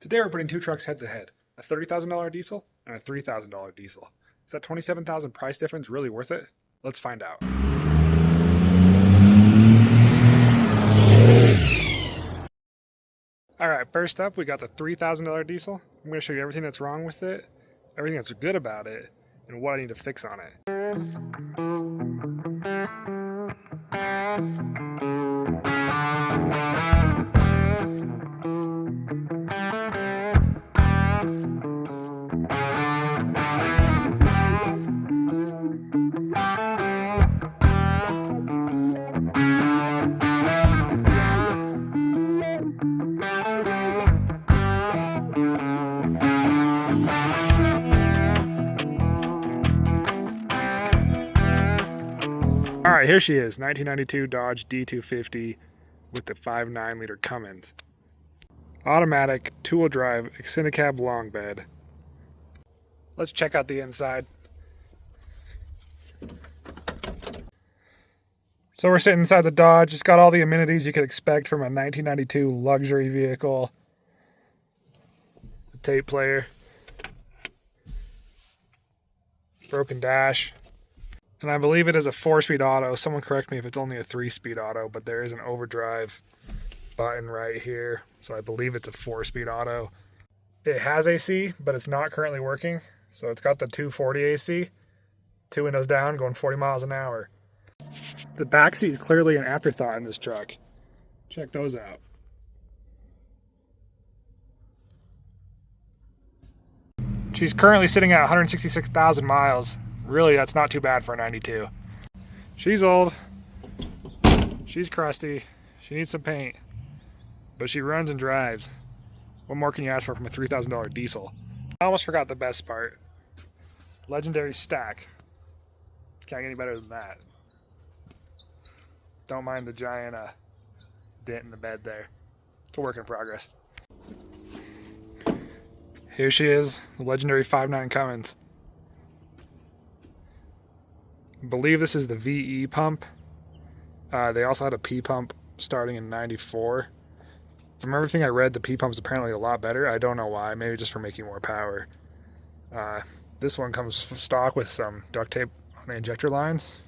Today we're putting two trucks head to head, a $30,000 diesel and a $3,000 diesel. Is that $27,000 price difference really worth it? Let's find out. Alright, first up we got the $3,000 diesel. I'm going to show you everything that's wrong with it, everything that's good about it, and what I need to fix on it. Alright, here she is, 1992 Dodge D250 with the 5.9 liter Cummins. Automatic, two-wheel drive, extended cab long bed. Let's check out the inside. So we're sitting inside the Dodge. It's got all the amenities you could expect from a 1992 luxury vehicle. A tape player. Broken dash. And I believe it is a 4-speed auto. Someone correct me if it's only a 3-speed auto, but there is an overdrive button right here. So I believe it's a 4-speed auto. It has AC, but it's not currently working. So it's got the 240 AC, 2 windows down, going 40 miles an hour. The back seat is clearly an afterthought in this truck. Check those out. She's currently sitting at 166,000 miles. Really, that's not too bad for a 92. She's old, she's crusty, she needs some paint, but she runs and drives. What more can you ask for from a $3,000 diesel? I almost forgot the best part. Legendary stack. Can't get any better than that. Don't mind the giant dent in the bed there. It's a work in progress. Here she is, the legendary 5.9 Cummins. I believe this is the VE pump. They also had a P pump starting in '94. From everything I read, the P pump's apparently a lot better. I don't know why, maybe just for making more power. This one comes stock with some duct tape on the injector lines.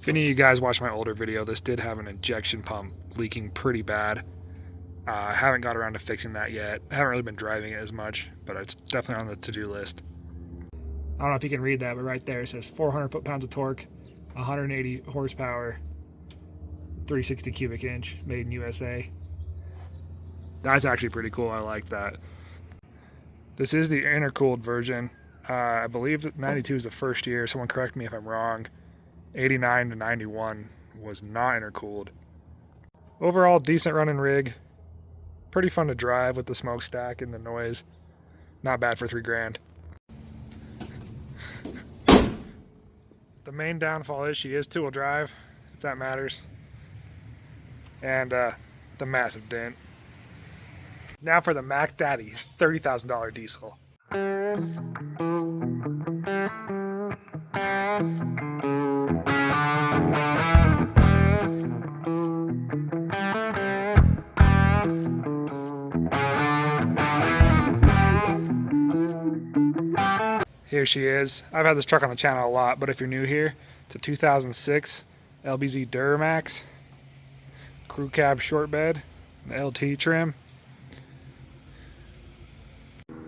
If any of you guys watched my older video, this did have an injection pump leaking pretty bad. I haven't got around to fixing that yet. I haven't really been driving it as much, but it's definitely on the to-do list. I don't know if you can read that, but right there it says 400 foot-pounds of torque, 180 horsepower, 360 cubic inch, made in USA. That's actually pretty cool. I like that. This is the intercooled version. I believe that 92 is the first year. Someone correct me if I'm wrong. 89 to 91 was not intercooled. Overall, decent running rig. Pretty fun to drive with the smokestack and the noise. Not bad for $3,000. The main downfall is she is two-wheel drive, if that matters. And the massive dent. Now for the Mac Daddy $30,000 diesel. Here she is. I've had this truck on the channel a lot, but if you're new here, it's a 2006 LBZ Duramax, crew cab short bed, the LT trim.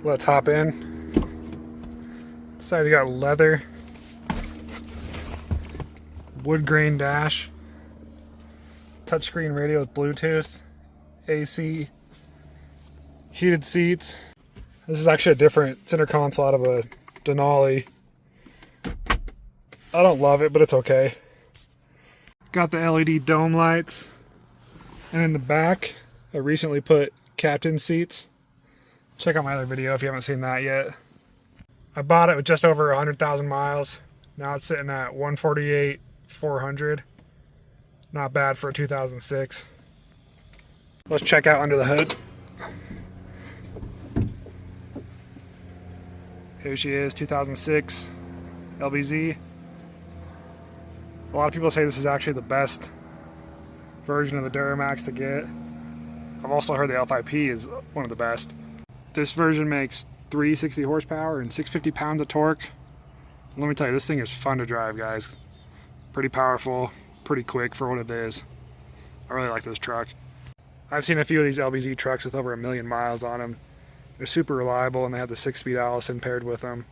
Let's hop in. This side you got leather, wood grain dash, touchscreen radio with Bluetooth, AC, heated seats. This is actually a different center console out of a Denali. I don't love it, but it's okay. Got the LED dome lights. And in the back, I recently put captain seats. Check out my other video if you haven't seen that yet. I bought it with just over 100,000 miles. Now it's sitting at 148,400. Not bad for a 2006. Let's check out under the hood. Here she is, 2006 LBZ. A lot of people say this is actually the best version of the Duramax to get. I've also heard the L5P is one of the best. This version makes 360 horsepower and 650 pounds of torque. Let me tell you, this thing is fun to drive, guys. Pretty powerful, pretty quick for what it is. I really like this truck. I've seen a few of these LBZ trucks with over 1 million miles on them. They're super reliable, and they have the 6-speed Allison paired with them.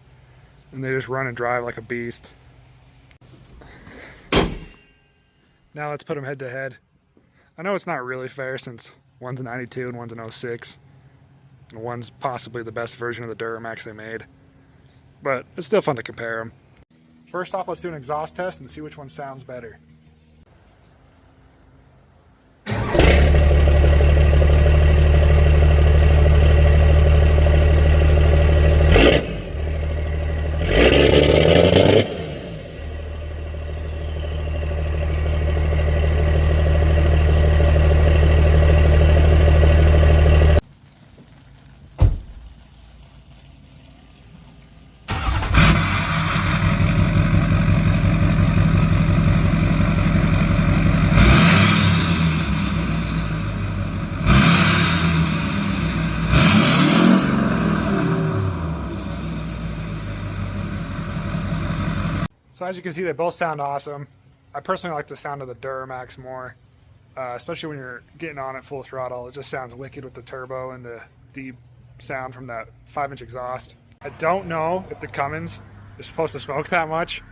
And they just run and drive like a beast. Now let's put them head to head. I know it's not really fair since one's a 92 and one's an 06. And one's possibly the best version of the Duramax they made. But it's still fun to compare them. First off, let's do an exhaust test and see which one sounds better. So as you can see, they both sound awesome. I personally like the sound of the Duramax more, especially when you're getting on at full throttle. It just sounds wicked with the turbo and the deep sound from that 5-inch exhaust. I don't know if the Cummins is supposed to smoke that much.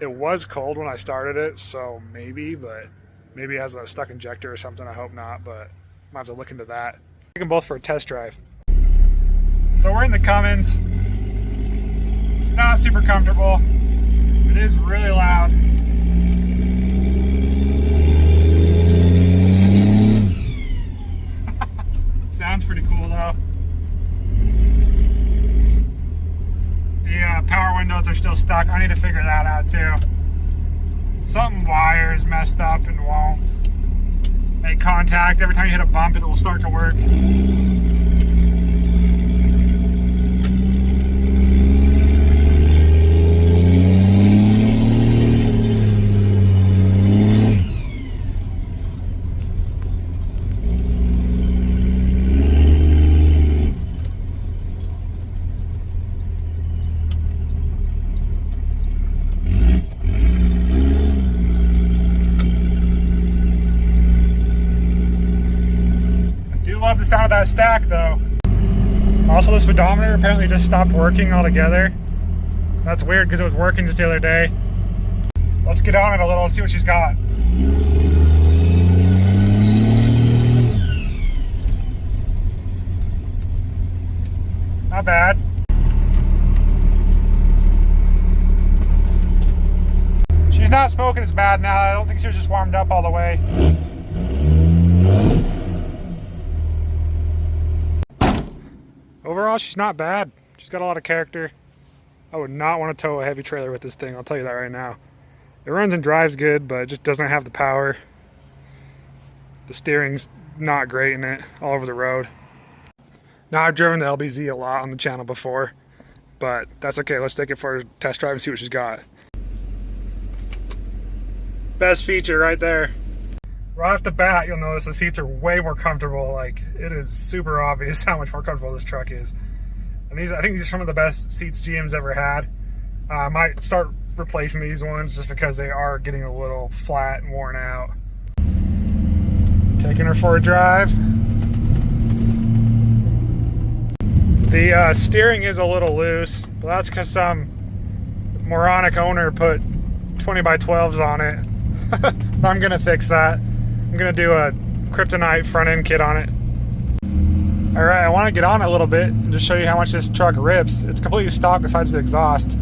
It was cold when I started it, so maybe, but maybe it has a stuck injector or something. I hope not, but I might have to look into that. Take them both for a test drive. So we're in the Cummins. It's not super comfortable. It is really loud. Sounds pretty cool though. The power windows are still stuck. I need to figure that out too. Some wires messed up and won't make contact. Every time you hit a bump, it will start to work. Love the sound of that stack though. Also, the speedometer apparently just stopped working altogether. That's weird because it was working just the other day. Let's get on it a little and see what she's got. Not bad. She's not smoking as bad now. I don't think she was just warmed up all the way. Overall, she's not bad. She's got a lot of character. I would not want to tow a heavy trailer with this thing, I'll tell you that right now. It runs and drives good, but it just doesn't have the power. The steering's not great in it, all over the road. Now, I've driven the LBZ a lot on the channel before, but that's okay. Let's take it for a test drive and see what she's got. Best feature right there. Right off the bat, you'll notice the seats are way more comfortable. Like, it is super obvious how much more comfortable this truck is. And I think these are some of the best seats GM's ever had. I might start replacing these ones just because they are getting a little flat and worn out. Taking her for a drive. The steering is a little loose, but that's because some moronic owner put 20x12s on it. I'm gonna fix that. I'm gonna do a kryptonite front end kit on it. All right, I want to get on it a little bit and just show you how much this truck rips. It's completely stock besides the exhaust.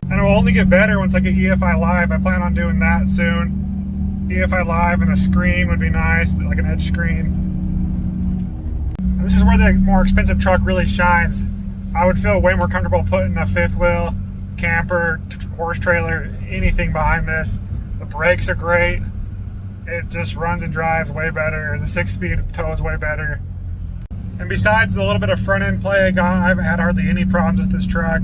And it will only get better once I get EFI Live. I plan on doing that soon. EFI Live and a screen would be nice, like an edge screen. And this is where the more expensive truck really shines. I would feel way more comfortable putting a fifth wheel, camper, horse trailer, anything behind this. The brakes are great. It just runs and drives way better. The 6-speed tows way better. And besides the little bit of front end play I got, I haven't had hardly any problems with this truck.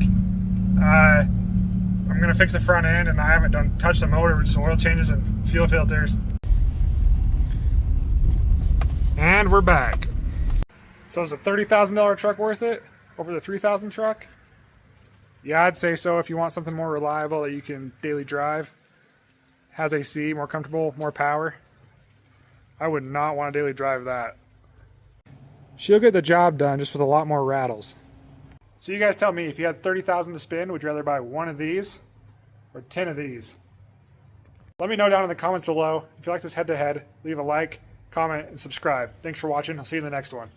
I'm gonna fix the front end, and I haven't touched the motor, just oil changes and fuel filters. And we're back. So is a $30,000 truck worth it over the $3,000 truck? Yeah, I'd say so if you want something more reliable that you can daily drive. Has AC, more comfortable, more power. I would not want to daily drive that. She'll get the job done just with a lot more rattles. So you guys tell me, if you had $30,000 to spend, would you rather buy one of these or 10 of these? Let me know down in the comments below. If you like this head-to-head, leave a like, comment, and subscribe. Thanks for watching. I'll see you in the next one.